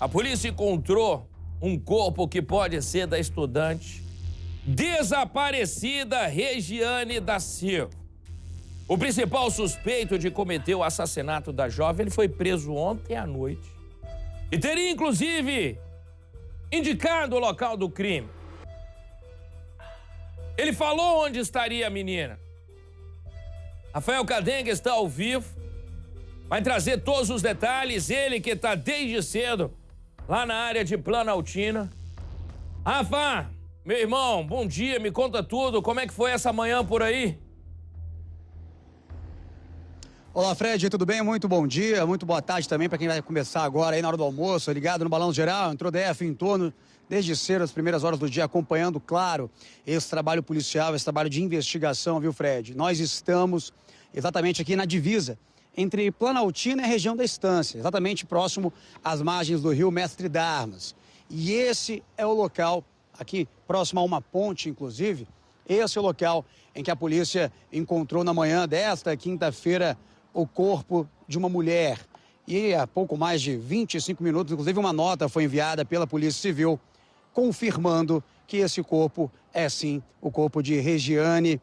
A polícia encontrou um corpo que pode ser da estudante desaparecida Regiane da Silva. O principal suspeito de cometer o assassinato da jovem, ele foi preso ontem à noite e teria, inclusive, indicado o local do crime. Ele falou onde estaria a menina. Rafael Cadenga está ao vivo, vai trazer todos os detalhes, ele que está desde cedo lá na área de Planaltina. Rafa, meu irmão, bom dia, me conta tudo, como é que foi essa manhã por aí? Olá, Fred, tudo bem? Muito bom dia, muito boa tarde também para quem vai começar agora aí na hora do almoço, ligado no Balanço Geral, entrou DF em torno desde cedo, as primeiras horas do dia, acompanhando, claro, esse trabalho policial, esse trabalho de investigação, viu, Fred? Nós estamos exatamente aqui na divisa entre Planaltina e a região da Estância, exatamente próximo às margens do rio Mestre Darmas. E esse é o local, aqui próximo a uma ponte, inclusive, esse é o local em que a polícia encontrou na manhã desta quinta-feira o corpo de uma mulher. E há pouco mais de 25 minutos, inclusive uma nota foi enviada pela Polícia Civil confirmando que esse corpo é sim o corpo de Regiane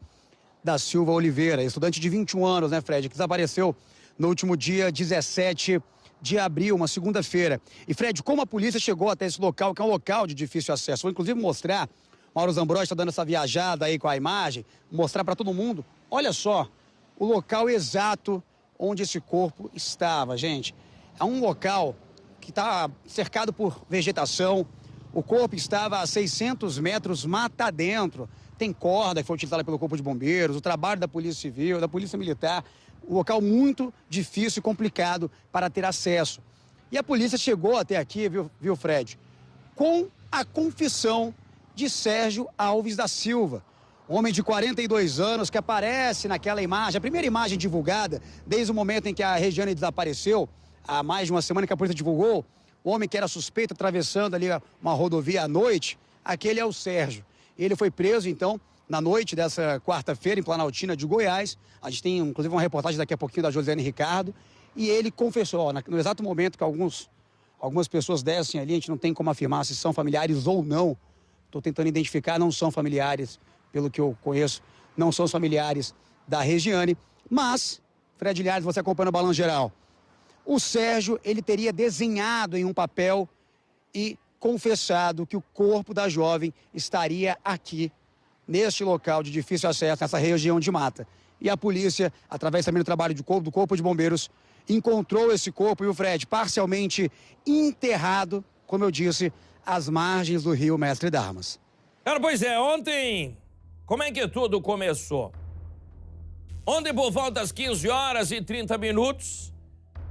da Silva Oliveira, estudante de 21 anos, né, Fred, que desapareceu no último dia 17 de abril, uma segunda-feira. E, Fred, como a polícia chegou até esse local, que é um local de difícil acesso, vou inclusive mostrar, Mauro Zambrossi está dando essa viajada aí com a imagem, mostrar para todo mundo, olha só, o local exato onde esse corpo estava, gente. É um local que está cercado por vegetação. O corpo estava a 600 metros mata dentro. Tem corda que foi utilizada pelo Corpo de Bombeiros, o trabalho da Polícia Civil, da Polícia Militar. Um local muito difícil e complicado para ter acesso. E a polícia chegou até aqui, viu, Fred, com a confissão de Sérgio Alves da Silva, homem de 42 anos que aparece naquela imagem, a primeira imagem divulgada desde o momento em que a Regiane desapareceu, há mais de uma semana que a polícia divulgou, o homem que era suspeito atravessando ali uma rodovia à noite, aquele é o Sérgio. Ele foi preso, então, na noite dessa quarta-feira em Planaltina de Goiás. A gente tem, inclusive, uma reportagem daqui a pouquinho da Josiane Ricardo, e ele confessou, no exato momento que algumas pessoas descem ali, a gente não tem como afirmar se são familiares ou não, estou tentando identificar, não são familiares, pelo que eu conheço, não são os familiares da Regiane, mas, Fred Linhares, você acompanha o Balanço Geral, o Sérgio, ele teria desenhado em um papel e confessado que o corpo da jovem estaria aqui, neste local de difícil acesso, nessa região de mata. E a polícia, através também do trabalho do Corpo de Bombeiros, encontrou esse corpo, e o Fred, parcialmente enterrado, como eu disse, às margens do rio Mestre Darmas. Cara, pois é, ontem, como é que tudo começou? Ontem, por volta das 15 horas e 30 minutos,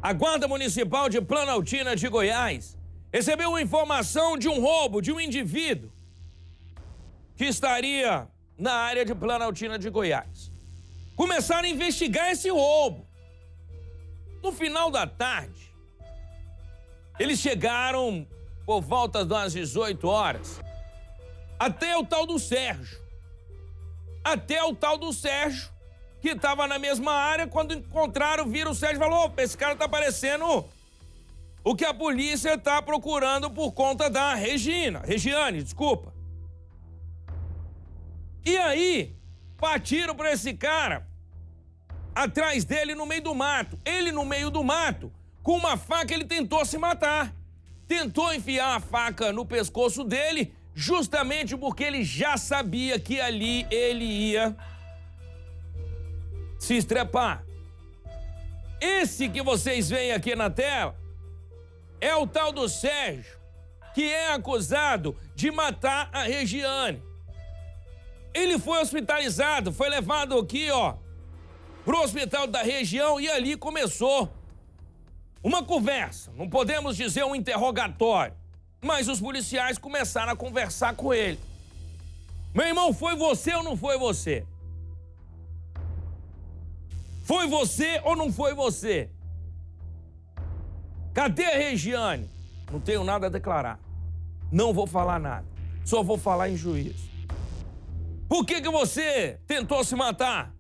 a Guarda Municipal de Planaltina de Goiás recebeu uma informação de um roubo de um indivíduo que estaria na área de Planaltina de Goiás. Começaram a investigar esse roubo. No final da tarde, eles chegaram por volta das 18 horas até o tal do Sérgio. Até o tal do Sérgio, que estava na mesma área, quando encontraram, viram o Sérgio e falaram: opa, esse cara tá parecendo o que a polícia tá procurando por conta da Regiane, desculpa. E aí, partiram para esse cara, atrás dele no meio do mato. Ele no meio do mato, com uma faca, ele tentou se matar. Tentou enfiar a faca no pescoço dele, justamente porque ele já sabia que ali ele ia se estrepar. Esse que vocês veem aqui na tela é o tal do Sérgio, que é acusado de matar a Regiane. Ele foi hospitalizado, foi levado aqui, pro hospital da região, e ali começou uma conversa. Não podemos dizer um interrogatório, mas os policiais começaram a conversar com ele. Meu irmão, foi você ou não foi você? Foi você ou não foi você? Cadê a Regiane? Não tenho nada a declarar. Não vou falar nada. Só vou falar em juízo. Por que você tentou se matar?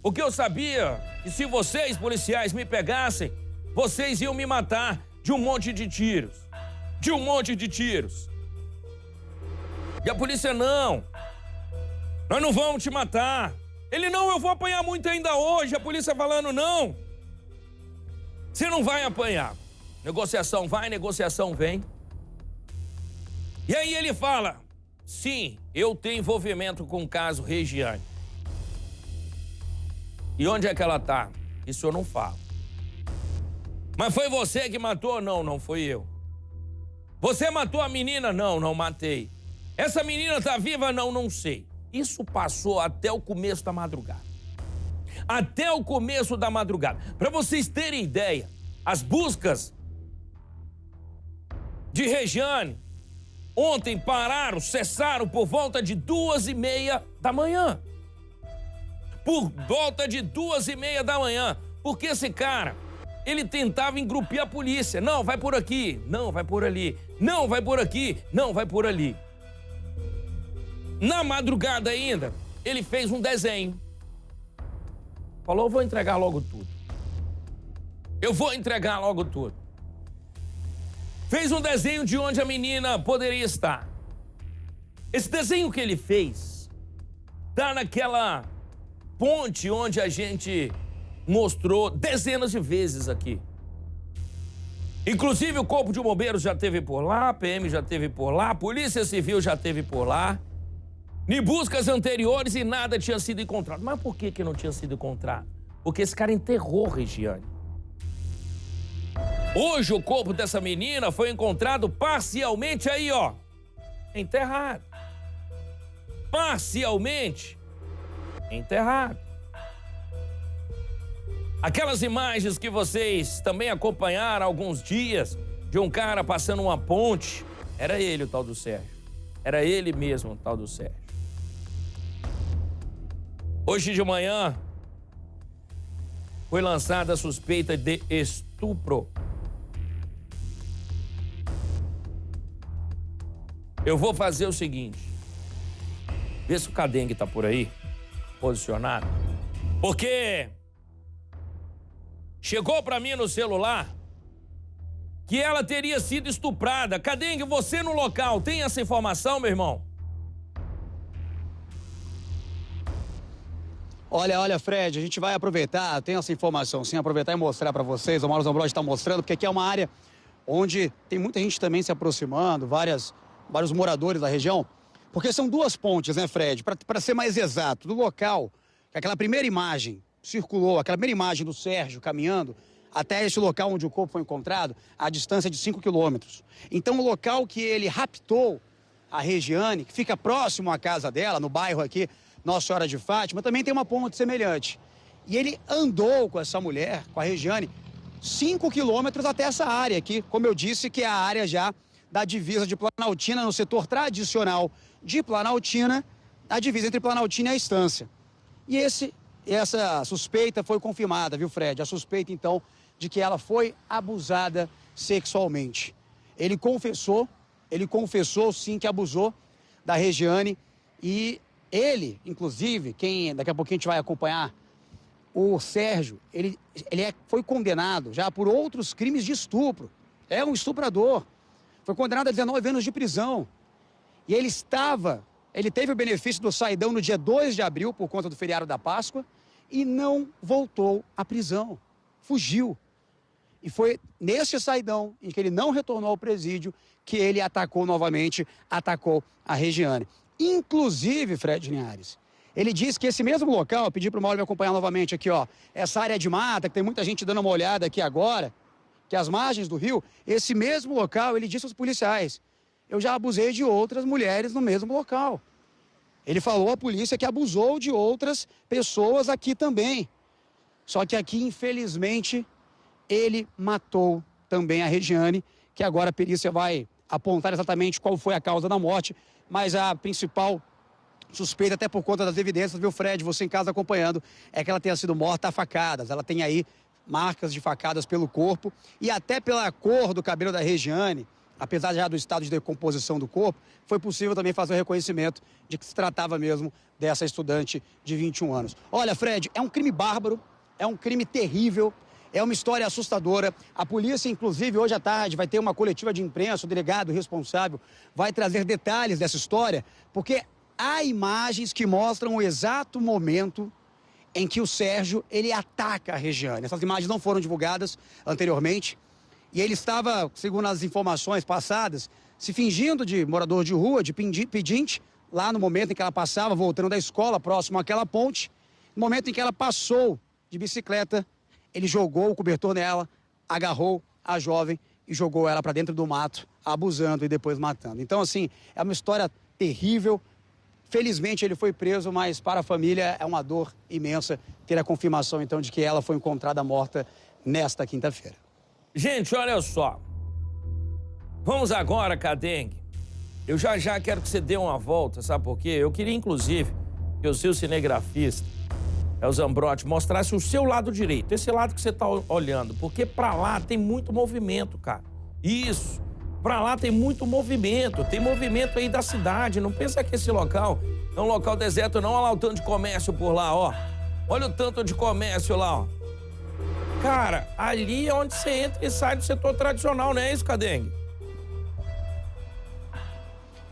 Porque eu sabia que se vocês, policiais, me pegassem, vocês iam me matar de um monte de tiros. de um monte de tiros. E a polícia, não, nós não vamos te matar. Ele, não, eu vou apanhar muito ainda hoje. A polícia falando, não, você não vai apanhar. Negociação vai, negociação vem. E aí ele fala, sim, eu tenho envolvimento com o caso Regiane. E onde é que ela tá? Isso eu não falo. Mas foi você que matou? Não, não fui eu. Você matou a menina? Não, não matei. Essa menina tá viva? Não, não sei. Isso passou até o começo da madrugada. Até o começo da madrugada. Para vocês terem ideia, as buscas de Regiane ontem pararam, cessaram por volta de 2h30 da manhã. Por volta de 2h30 da manhã. Porque esse cara, ele tentava engrupir a polícia. Não, vai por aqui. Não, vai por ali. Não, vai por aqui. Não, vai por ali. Na madrugada ainda, ele fez um desenho. Falou, eu vou entregar logo tudo. Eu vou entregar logo tudo. Fez um desenho de onde a menina poderia estar. Esse desenho que ele fez tá naquela ponte onde a gente mostrou dezenas de vezes aqui. Inclusive o Corpo de Bombeiros já esteve por lá, a PM já esteve por lá, a Polícia Civil já esteve por lá. Em buscas anteriores e nada tinha sido encontrado. Mas por que não tinha sido encontrado? Porque esse cara enterrou Regiane. Hoje o corpo dessa menina foi encontrado parcialmente aí, ó, enterrado. Parcialmente enterrado. Aquelas imagens que vocês também acompanharam há alguns dias de um cara passando uma ponte, era ele o tal do Sérgio. Era ele mesmo o tal do Sérgio. Hoje de manhã foi lançada a suspeita de estupro. Eu vou fazer o seguinte, vê se o Cadengue tá por aí, posicionado, porque chegou para mim no celular que ela teria sido estuprada. Cadengue, você no local, tem essa informação, meu irmão? Olha, Fred, a gente vai aproveitar, tem essa informação sim, aproveitar e mostrar para vocês, o Mauro Zambrossi está mostrando, porque aqui é uma área onde tem muita gente também se aproximando, vários moradores da região, porque são duas pontes, né, Fred? Para ser mais exato, do local, que aquela primeira imagem circulou, aquela primeira imagem do Sérgio caminhando até esse local onde o corpo foi encontrado, a distância de 5 quilômetros. Então, o local que ele raptou a Regiane, que fica próximo à casa dela, no bairro aqui, Nossa Senhora de Fátima, também tem uma ponte semelhante. E ele andou com essa mulher, com a Regiane, 5 quilômetros até essa área aqui, como eu disse, que é a área já da divisa de Planaltina, no setor tradicional de Planaltina, a divisa entre Planaltina e a Estância. E essa suspeita foi confirmada, viu, Fred? A suspeita, então, de que ela foi abusada sexualmente. Ele confessou sim que abusou da Regiane e ele, inclusive, daqui a pouquinho a gente vai acompanhar, o Sérgio, ele foi condenado já por outros crimes de estupro. É um estuprador. Foi condenado a 19 anos de prisão. E ele teve o benefício do saidão no dia 2 de abril, por conta do feriado da Páscoa, e não voltou à prisão. Fugiu. E foi nesse saidão, em que ele não retornou ao presídio, que ele atacou novamente, atacou a Regiane. Inclusive, Fred Linhares, ele disse que esse mesmo local, eu pedi para o Mauro me acompanhar novamente aqui, ó, essa área de mata, que tem muita gente dando uma olhada aqui agora, que as margens do rio, esse mesmo local, ele disse aos policiais, eu já abusei de outras mulheres no mesmo local. Ele falou à polícia que abusou de outras pessoas aqui também. Só que aqui, infelizmente, ele matou também a Regiane, que agora a perícia vai apontar exatamente qual foi a causa da morte, mas a principal suspeita, até por conta das evidências, viu, Fred, você em casa acompanhando, é que ela tenha sido morta a facadas. Ela tem aí marcas de facadas pelo corpo e até pela cor do cabelo da Regiane, apesar já do estado de decomposição do corpo, foi possível também fazer o reconhecimento de que se tratava mesmo dessa estudante de 21 anos. Olha, Fred, é um crime bárbaro, é um crime terrível. É uma história assustadora. A polícia, inclusive, hoje à tarde vai ter uma coletiva de imprensa, o delegado responsável vai trazer detalhes dessa história, porque há imagens que mostram o exato momento em que o Sérgio, ele ataca a Regiane. Essas imagens não foram divulgadas anteriormente. E ele estava, segundo as informações passadas, se fingindo de morador de rua, de pedinte, lá no momento em que ela passava, voltando da escola, próximo àquela ponte. No momento em que ela passou de bicicleta, ele jogou o cobertor nela, agarrou a jovem e jogou ela para dentro do mato, abusando e depois matando. Então, assim, é uma história terrível. Felizmente ele foi preso, mas para a família é uma dor imensa ter a confirmação, então, de que ela foi encontrada morta nesta quinta-feira. Gente, olha só. Vamos agora, Cadengue. Eu já quero que você dê uma volta, sabe por quê? Eu queria, inclusive, que o seu cinegrafista, o Zambrotti, mostrasse o seu lado direito, esse lado que você tá olhando, porque pra lá tem muito movimento, cara. Isso. Pra lá tem muito movimento, tem movimento aí da cidade. Não pensa que esse local é um local deserto, não. Olha lá o tanto de comércio por lá, ó. Olha o tanto de comércio lá, ó. Cara, ali é onde você entra e sai do setor tradicional, não é isso, Cadengue?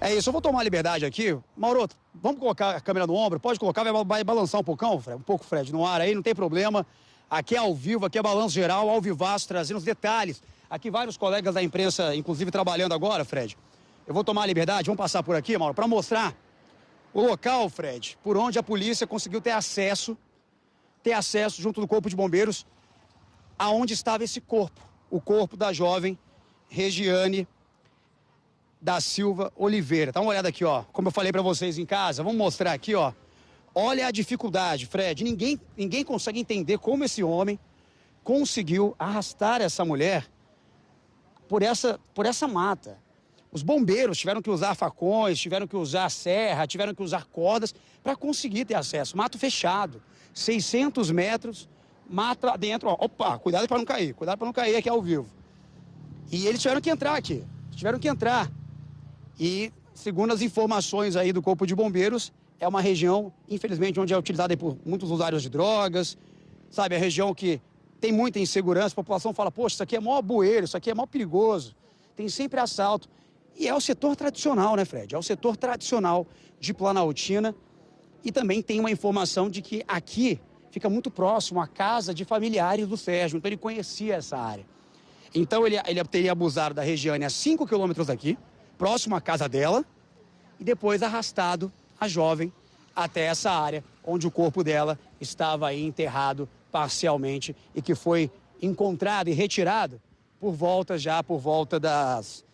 É isso, eu vou tomar a liberdade aqui. Mauro, vamos colocar a câmera no ombro? Pode colocar, vai balançar um pouco, Fred, no ar aí, não tem problema. Aqui é ao vivo, aqui é balanço geral, ao vivaço, trazendo os detalhes. Aqui vários colegas da imprensa, inclusive, trabalhando agora, Fred. Eu vou tomar a liberdade, vamos passar por aqui, Mauro, para mostrar o local, Fred, por onde a polícia conseguiu ter acesso junto do Corpo de Bombeiros, aonde estava esse corpo, o corpo da jovem Regiane da Silva Oliveira. Dá uma olhada aqui, ó, como eu falei para vocês em casa, vamos mostrar aqui, ó. Olha a dificuldade, Fred, ninguém consegue entender como esse homem conseguiu arrastar essa mulher por essa mata. Os bombeiros tiveram que usar facões, tiveram que usar serra, tiveram que usar cordas para conseguir ter acesso. Mato fechado, 600 metros, mato lá dentro, ó. Opa, cuidado para não cair aqui ao vivo. E eles tiveram que entrar aqui, E, segundo as informações aí do Corpo de Bombeiros, é uma região, infelizmente, onde é utilizada por muitos usuários de drogas, sabe? A região que tem muita insegurança, a população fala, poxa, isso aqui é mó bueiro, isso aqui é mó perigoso, tem sempre assalto. E é o setor tradicional, né, Fred? É o setor tradicional de Planaltina. E também tem uma informação de que aqui fica muito próximo à casa de familiares do Sérgio, então ele conhecia essa área. Então ele teria abusado da Regiane a 5 quilômetros daqui, próximo à casa dela, e depois arrastado a jovem até essa área, onde o corpo dela estava aí enterrado parcialmente e que foi encontrado e retirado por volta das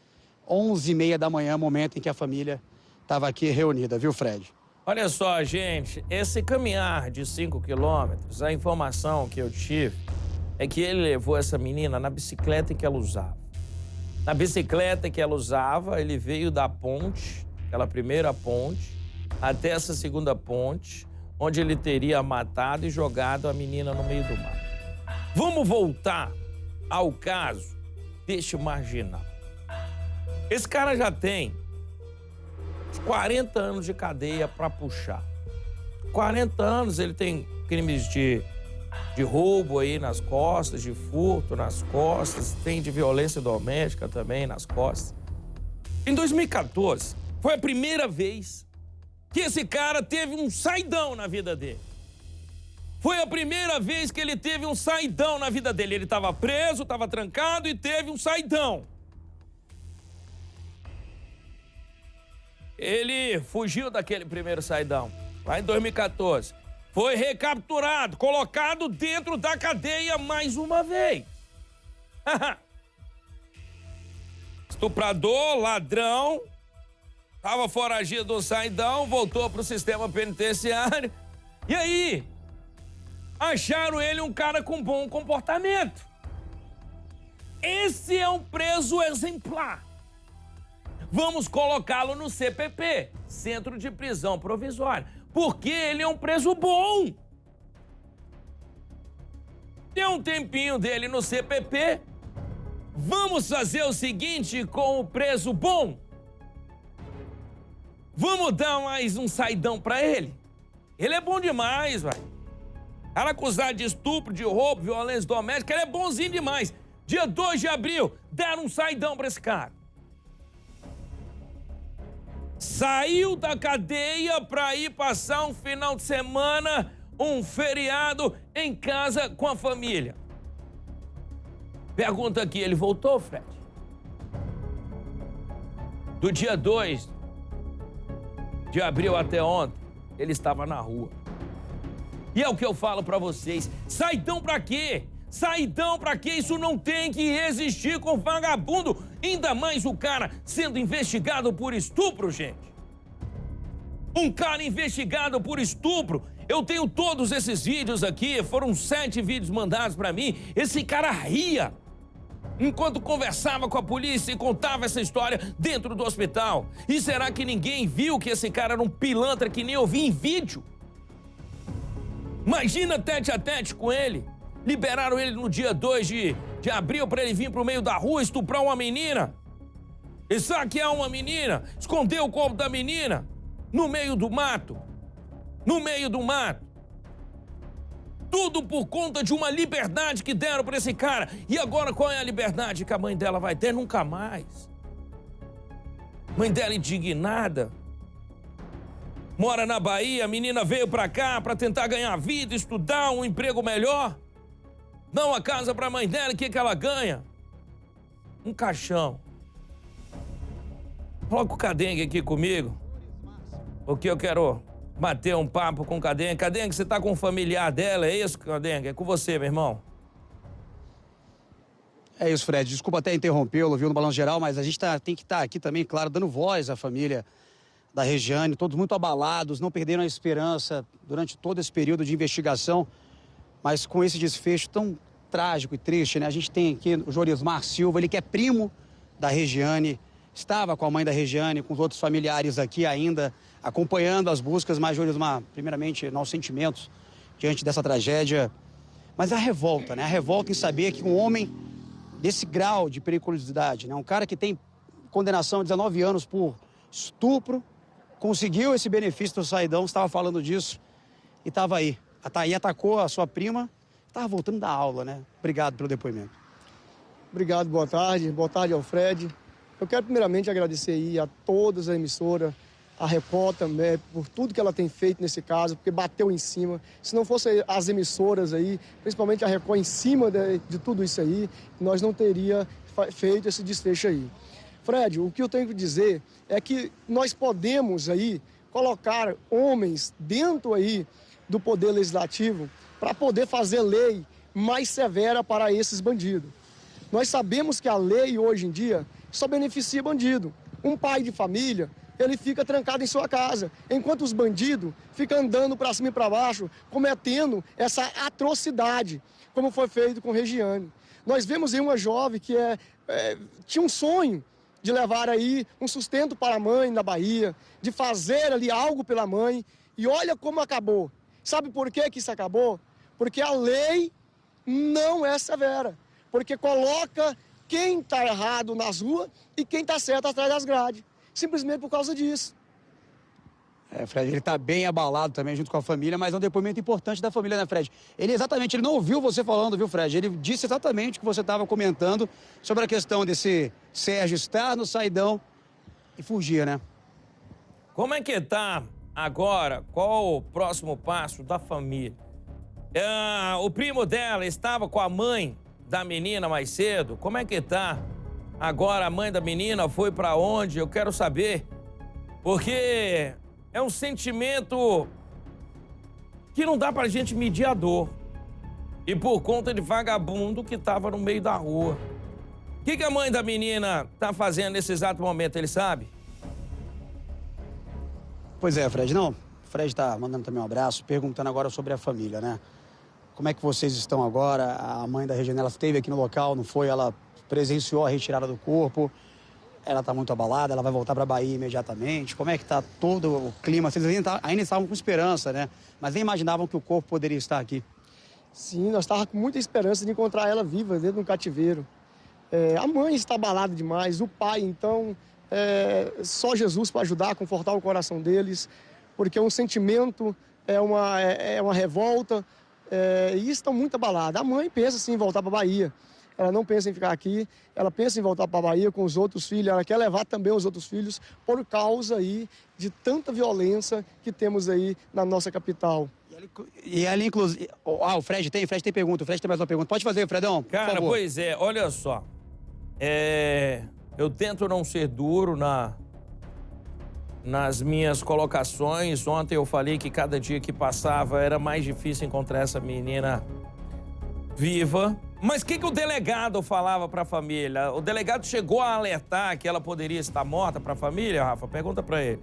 11h30 da manhã, momento em que a família estava aqui reunida, viu, Fred? Olha só, gente, esse caminhar de 5 quilômetros, a informação que eu tive é que ele levou essa menina na bicicleta que ela usava. Na bicicleta que ela usava, ele veio da ponte, aquela primeira ponte, até essa segunda ponte, onde ele teria matado e jogado a menina no meio do mar. Vamos voltar ao caso deste marginal. Esse cara já tem uns 40 anos de cadeia para puxar. 40 anos, ele tem crimes de roubo aí nas costas, de furto nas costas, tem de violência doméstica também nas costas. Em 2014, foi a primeira vez que esse cara teve um saidão na vida dele. Foi a primeira vez que ele teve um saidão na vida dele. Ele estava preso, estava trancado e teve um saidão. Ele fugiu daquele primeiro saidão, lá em 2014. Foi recapturado, colocado dentro da cadeia mais uma vez. Estuprador, ladrão, estava foragido do saidão, voltou para o sistema penitenciário. E aí, acharam ele um cara com bom comportamento. Esse é um preso exemplar. Vamos colocá-lo no CPP, Centro de Prisão Provisória, porque ele é um preso bom. Tem um tempinho dele no CPP. Vamos fazer o seguinte com o preso bom? Vamos dar mais um saidão pra ele? Ele é bom demais, velho. Ela é acusada de estupro, de roubo, violência doméstica. Ele é bonzinho demais. Dia 2 de abril, deram um saidão pra esse cara. Saiu da cadeia pra ir passar um final de semana, um feriado em casa com a família. Pergunta aqui, ele voltou, Fred? Do dia 2 de abril até ontem, ele estava na rua. E é o que eu falo pra vocês, saidão pra quê? Saidão pra quê? Isso não tem que existir com vagabundo, ainda mais o cara sendo investigado por estupro, gente. Um cara investigado por estupro, eu tenho todos esses vídeos aqui, foram 7 vídeos mandados pra mim, esse cara ria enquanto conversava com a polícia e contava essa história dentro do hospital. E será que ninguém viu que esse cara era um pilantra que nem eu vi em vídeo? Imagina tete a tete com ele. Liberaram ele no dia 2 de abril para ele vir pro meio da rua estuprar uma menina. E saquear uma menina, esconder o corpo da menina no meio do mato. No meio do mato. Tudo por conta de uma liberdade que deram para esse cara. E agora qual é a liberdade que a mãe dela vai ter? Nunca mais. Mãe dela indignada. Mora na Bahia, a menina veio para cá para tentar ganhar vida, estudar, um emprego melhor. Dá uma casa para a mãe dela, o que ela ganha? Um caixão. Coloca o Cadengue aqui comigo, porque eu quero bater um papo com o Cadengue. Cadengue, você tá com um familiar dela, é isso, Cadengue? É com você, meu irmão. É isso, Fred. Desculpa até interrompê-lo, viu, no Balanço Geral, mas a gente tem que estar aqui também, claro, dando voz à família da Regiane, todos muito abalados, não perderam a esperança durante todo esse período de investigação, mas com esse desfecho tão trágico e triste, né? A gente tem aqui o Jorismar Silva, ele que é primo da Regiane, estava com a mãe da Regiane, com os outros familiares aqui ainda, acompanhando as buscas, mas, Jorismar, primeiramente, nossos sentimentos diante dessa tragédia, mas a revolta, né? A revolta em saber que um homem desse grau de periculosidade, né? Um cara que tem condenação de 19 anos por estupro, conseguiu esse benefício do saidão, estava falando disso e estava aí. Aí atacou a sua prima, estava voltando da aula, né? Obrigado pelo depoimento. Obrigado, boa tarde ao Fred. Eu quero primeiramente agradecer aí a todas as emissoras, a Record também, por tudo que ela tem feito nesse caso, porque bateu em cima. Se não fosse as emissoras aí, principalmente a Record em cima de tudo isso aí, nós não teria feito esse desfecho aí. Fred, o que eu tenho que dizer é que nós podemos aí colocar homens dentro aí do Poder Legislativo para poder fazer lei mais severa para esses bandidos. Nós sabemos que a lei hoje em dia só beneficia bandido. Um pai de família, ele fica trancado em sua casa, enquanto os bandidos ficam andando para cima e para baixo, cometendo essa atrocidade, como foi feito com Regiane. Nós vemos aí uma jovem que tinha um sonho de levar aí um sustento para a mãe na Bahia, de fazer ali algo pela mãe, e olha como acabou. Sabe por que isso acabou? Porque a lei não é severa, porque coloca quem está errado nas ruas e quem está certo atrás das grades, simplesmente por causa disso. Fred, ele está bem abalado também junto com a família, mas é um depoimento importante da família, né, Fred? Ele não ouviu você falando, viu, Fred? Ele disse exatamente o que você estava comentando sobre a questão desse Sérgio estar no saidão e fugir, né? Como é que tá agora? Qual o próximo passo da família? O primo dela estava com a mãe da menina mais cedo. Como é que tá agora? A mãe da menina foi para onde? Eu quero saber, porque é um sentimento que não dá pra gente medir a dor. E por conta de vagabundo que tava no meio da rua. O que a mãe da menina tá fazendo nesse exato momento, ele sabe? Pois é, Fred. Não, o Fred tá mandando também um abraço, perguntando agora sobre a família, né? Como é que vocês estão agora? A mãe da Regiane, ela esteve aqui no local, não foi? Ela presenciou a retirada do corpo. Ela está muito abalada, ela vai voltar para a Bahia imediatamente. Como é que está todo o clima? Vocês ainda estavam com esperança, né? Mas nem imaginavam que o corpo poderia estar aqui. Sim, nós estávamos com muita esperança de encontrar ela viva dentro de um cativeiro. A mãe está abalada demais, o pai, então, só Jesus para ajudar a confortar o coração deles, porque é um sentimento, é uma revolta, e estão muito abaladas. A mãe pensa sim em voltar para a Bahia. Ela não pensa em ficar aqui, ela pensa em voltar para a Bahia com os outros filhos, ela quer levar também os outros filhos por causa aí de tanta violência que temos aí na nossa capital. E ela, inclusive... o Fred tem pergunta, o Fred tem mais uma pergunta. Pode fazer, Fredão, por Cara, favor. pois é, olha só. Eu tento não ser duro nas minhas colocações. Ontem eu falei que cada dia que passava era mais difícil encontrar essa menina viva. Mas o que o delegado falava para a família? O delegado chegou a alertar que ela poderia estar morta para a família, Rafa? Pergunta para ele.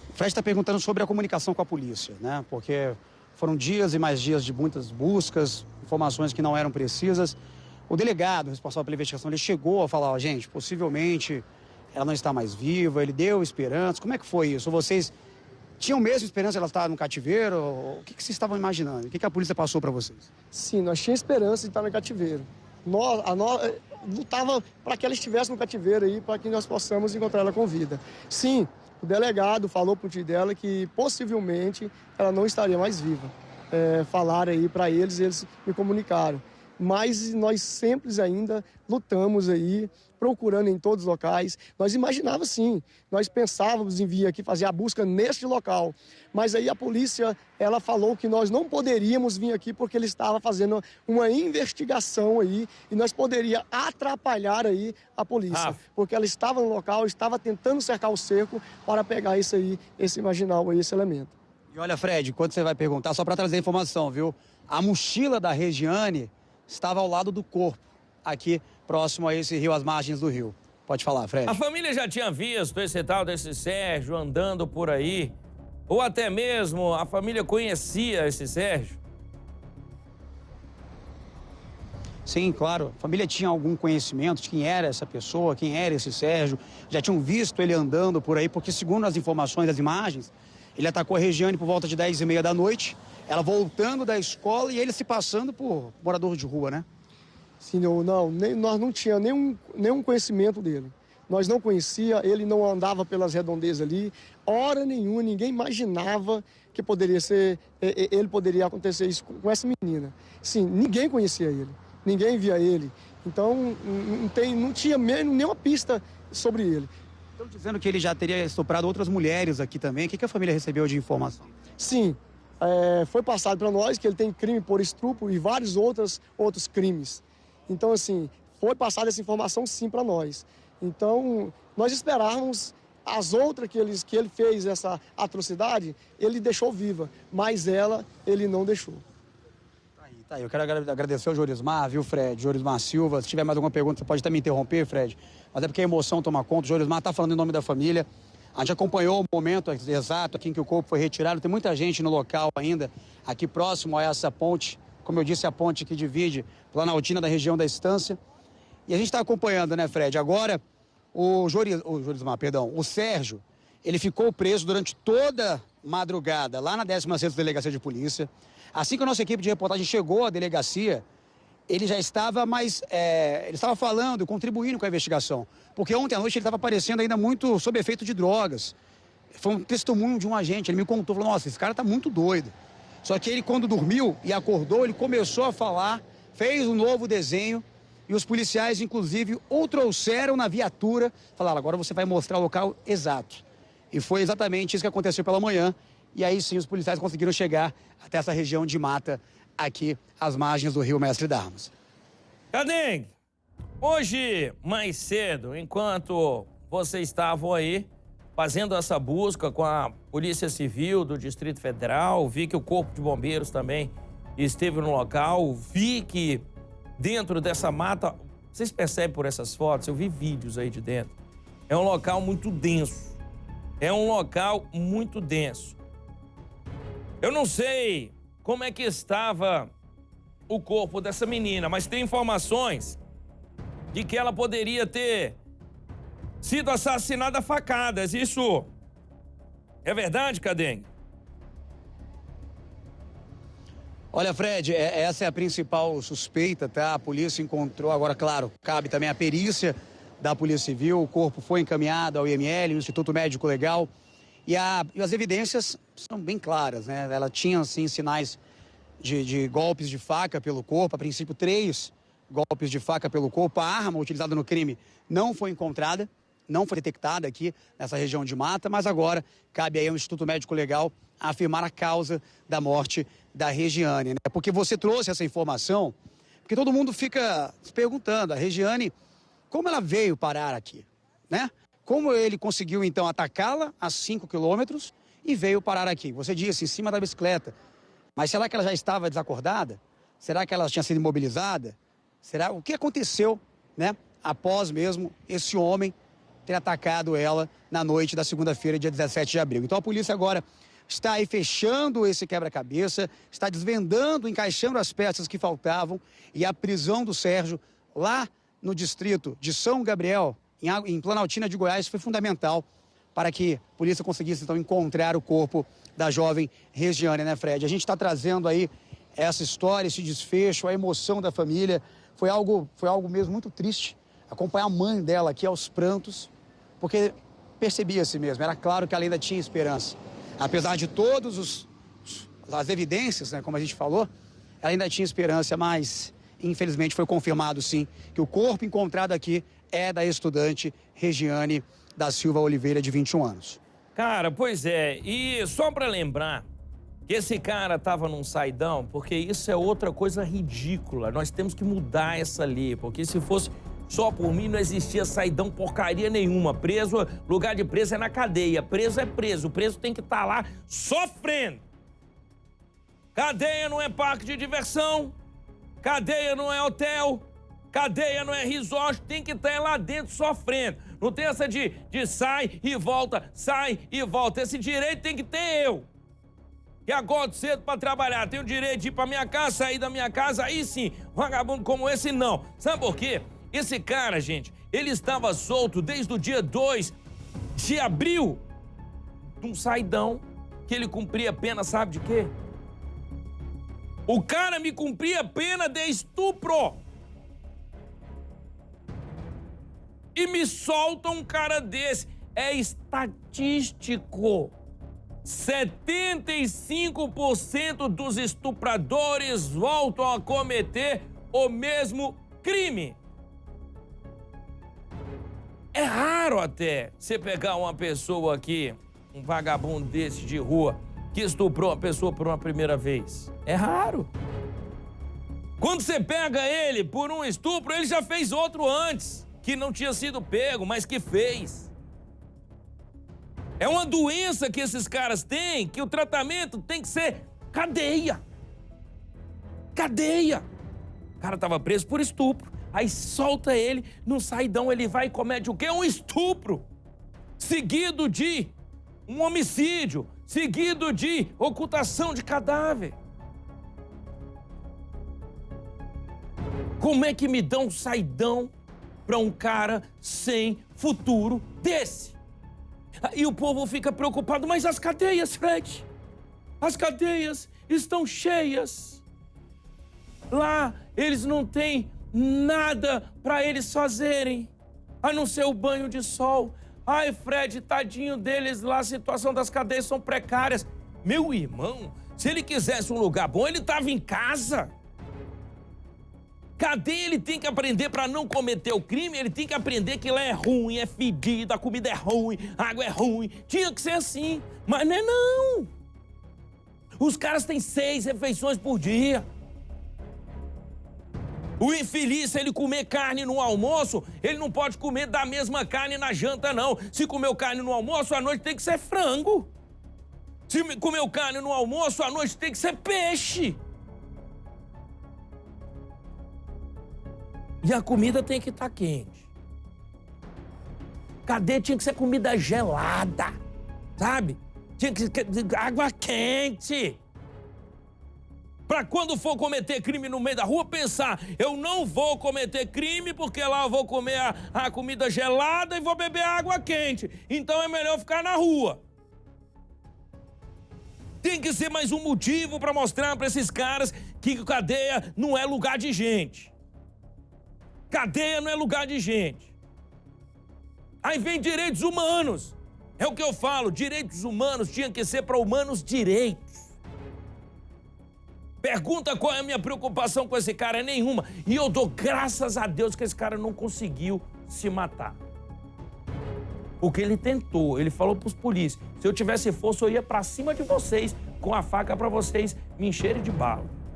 O Fred está perguntando sobre a comunicação com a polícia, né? Porque foram dias e mais dias de muitas buscas, informações que não eram precisas. O delegado responsável pela investigação, ele chegou a falar, gente, possivelmente ela não está mais viva, ele deu esperança. Como é que foi isso? Vocês tinham mesmo esperança de ela estar no cativeiro? O que vocês estavam imaginando? O que a polícia passou para vocês? Sim, nós tínhamos esperança de estar no cativeiro. Nós lutava para que ela estivesse no cativeiro aí, para que nós possamos encontrar ela com vida. Sim, o delegado falou para o tio dela que possivelmente ela não estaria mais viva. Falaram aí para eles me comunicaram. Mas nós sempre ainda lutamos aí, procurando em todos os locais. Nós imaginávamos sim, nós pensávamos em vir aqui fazer a busca neste local. Mas aí a polícia, ela falou que nós não poderíamos vir aqui porque ele estava fazendo uma investigação aí e nós poderíamos atrapalhar aí a polícia. Porque ela estava no local, estava tentando cercar o cerco para pegar esse marginal aí, esse elemento. E olha, Fred, quando você vai perguntar, só para trazer informação, viu? A mochila da Regiane estava ao lado do corpo, aqui próximo a esse rio, às margens do rio. Pode falar, Fred. A família já tinha visto esse tal desse Sérgio andando por aí? Ou até mesmo a família conhecia esse Sérgio? Sim, claro. A família tinha algum conhecimento de quem era essa pessoa, quem era esse Sérgio. Já tinham visto ele andando por aí, porque segundo as informações das imagens, ele atacou a Regiane por volta de 10h30 da noite, ela voltando da escola e ele se passando por morador de rua, né? Sim, nós não tínhamos nenhum conhecimento dele. Nós não conhecia, ele não andava pelas redondezas ali. Hora nenhuma, ninguém imaginava que ele poderia acontecer isso com essa menina. Sim, ninguém conhecia ele, ninguém via ele. Então, não tinha mesmo nenhuma pista sobre ele. Estão dizendo que ele já teria estuprado outras mulheres aqui também. O que a família recebeu de informação? Sim, foi passado para nós que ele tem crime por estupro e vários outros crimes. Então, assim, foi passada essa informação sim para nós. Então, nós esperávamos as outras que ele fez essa atrocidade, ele deixou viva, mas ele não deixou. Tá aí. Eu quero agradecer ao Jorismar, viu, Fred? Jorismar Silva. Se tiver mais alguma pergunta, você pode até me interromper, Fred. Mas é porque a emoção toma conta. O Jorismar está falando em nome da família. A gente acompanhou o momento exato aqui em que o corpo foi retirado. Tem muita gente no local ainda, aqui próximo a essa ponte. Como eu disse, a ponte que divide Planaltina da região da Estância. E a gente está acompanhando, né, Fred? Agora, o Sérgio, ele ficou preso durante toda madrugada lá na 16ª Delegacia de Polícia. Assim que a nossa equipe de reportagem chegou à delegacia, ele já estava ele estava falando, contribuindo com a investigação. Porque ontem à noite ele estava aparecendo ainda muito sob efeito de drogas. Foi um testemunho de um agente, ele me contou, falou, nossa, esse cara está muito doido. Só que ele, quando dormiu e acordou, ele começou a falar, fez um novo desenho e os policiais, inclusive, o trouxeram na viatura, falaram, agora você vai mostrar o local exato. E foi exatamente isso que aconteceu pela manhã. E aí sim, os policiais conseguiram chegar até essa região de mata, aqui às margens do rio Mestre Darmas. Cadengue, hoje, mais cedo, enquanto vocês estavam aí, fazendo essa busca com a Polícia Civil do Distrito Federal, vi que o Corpo de Bombeiros também esteve no local, vi que dentro dessa mata, vocês percebem por essas fotos, eu vi vídeos aí de dentro, é um local muito denso, Eu não sei como é que estava o corpo dessa menina, mas tem informações de que ela poderia ter sido assassinada a facadas. Isso é verdade, Cadengue? Olha, Fred, essa é a principal suspeita, tá? A polícia encontrou, agora, claro, cabe também a perícia da Polícia Civil, o corpo foi encaminhado ao IML, o Instituto Médico Legal, e as evidências são bem claras, né? Ela tinha, assim, sinais de golpes de faca pelo corpo, a princípio 3 golpes de faca pelo corpo. A arma utilizada no crime não foi encontrada, não foi detectada aqui nessa região de mata, mas agora cabe aí ao Instituto Médico Legal afirmar a causa da morte da Regiane, né? Porque você trouxe essa informação, porque todo mundo fica se perguntando, a Regiane, como ela veio parar aqui, né? Como ele conseguiu, então, atacá-la a 5 quilômetros e veio parar aqui? Você disse, em cima da bicicleta. Mas será que ela já estava desacordada? Será que ela tinha sido imobilizada? Será? O que aconteceu, né? Após mesmo esse homem ter atacado ela na noite da segunda-feira, dia 17 de abril. Então a polícia agora está aí fechando esse quebra-cabeça, está desvendando, encaixando as peças que faltavam, e a prisão do Sérgio lá no distrito de São Gabriel, em Planaltina de Goiás, foi fundamental para que a polícia conseguisse, então, encontrar o corpo da jovem Regiane, né, Fred? A gente está trazendo aí essa história, esse desfecho, a emoção da família. Foi algo mesmo muito triste acompanhar a mãe dela aqui aos prantos, porque percebia-se mesmo, era claro que ela ainda tinha esperança. Apesar de todas as evidências, né, como a gente falou, ela ainda tinha esperança, mas infelizmente foi confirmado, sim, que o corpo encontrado aqui é da estudante Regiane da Silva Oliveira, de 21 anos. Cara, pois é, e só pra lembrar que esse cara tava num saidão, porque isso é outra coisa ridícula. Nós temos que mudar essa lei, porque se fosse só por mim não existia saidão porcaria nenhuma. Preso, lugar de preso é na cadeia, preso é preso, o preso tem que estar lá sofrendo. Cadeia não é parque de diversão, cadeia não é hotel, cadeia não é resort, tem que estar lá dentro sofrendo. Não tem essa de sai e volta, sai e volta. Esse direito tem que ter eu, que acordo cedo pra trabalhar. Tenho o direito de ir pra minha casa, sair da minha casa, aí sim. Vagabundo como esse, não. Sabe por quê? Esse cara, gente, ele estava solto desde o dia 2 de abril de um saidão que ele cumpria pena, sabe de quê? O cara me cumpria pena de estupro. E me solta um cara desse. É estatístico. 75% dos estupradores voltam a cometer o mesmo crime. É raro até você pegar uma pessoa aqui, um vagabundo desse de rua, que estuprou uma pessoa por uma primeira vez. É raro. Quando você pega ele por um estupro, ele já fez outro antes, que não tinha sido pego, mas que fez. É uma doença que esses caras têm, que o tratamento tem que ser cadeia. Cadeia. O cara tava preso por estupro. Aí solta ele, no saidão ele vai e comete o quê? Um estupro. Seguido de um homicídio. Seguido de ocultação de cadáver. Como é que me dão um saidão para um cara sem futuro desse? E o povo fica preocupado, mas as cadeias, Fred, as cadeias estão cheias. Lá eles não têm nada para eles fazerem, a não ser o banho de sol. Ai, Fred, tadinho deles lá, a situação das cadeias são precárias. Meu irmão, se ele quisesse um lugar bom, ele estava em casa. Cadeia ele tem que aprender para não cometer o crime, ele tem que aprender que lá é ruim, é fedido, a comida é ruim, a água é ruim. Tinha que ser assim, mas não é não. Os caras têm 6 refeições por dia. O infeliz, se ele comer carne no almoço, ele não pode comer da mesma carne na janta, não. Se comeu carne no almoço, à noite tem que ser frango. Se comeu carne no almoço, à noite tem que ser peixe. E a comida tem que estar quente. Cadeia tinha que ser comida gelada, sabe? Tinha que ser água quente. Pra quando for cometer crime no meio da rua, pensar, eu não vou cometer crime porque lá eu vou comer a comida gelada e vou beber água quente. Então é melhor ficar na rua. Tem que ser mais um motivo pra mostrar pra esses caras que cadeia não é lugar de gente. Cadeia não é lugar de gente. Aí vem direitos humanos. É o que eu falo, direitos humanos tinha que ser para humanos direitos. Pergunta qual é a minha preocupação com esse cara, é nenhuma. E eu dou graças a Deus que esse cara não conseguiu se matar. Porque ele tentou, ele falou pros polícias, se eu tivesse força eu ia para cima de vocês com a faca para vocês me encherem de bala.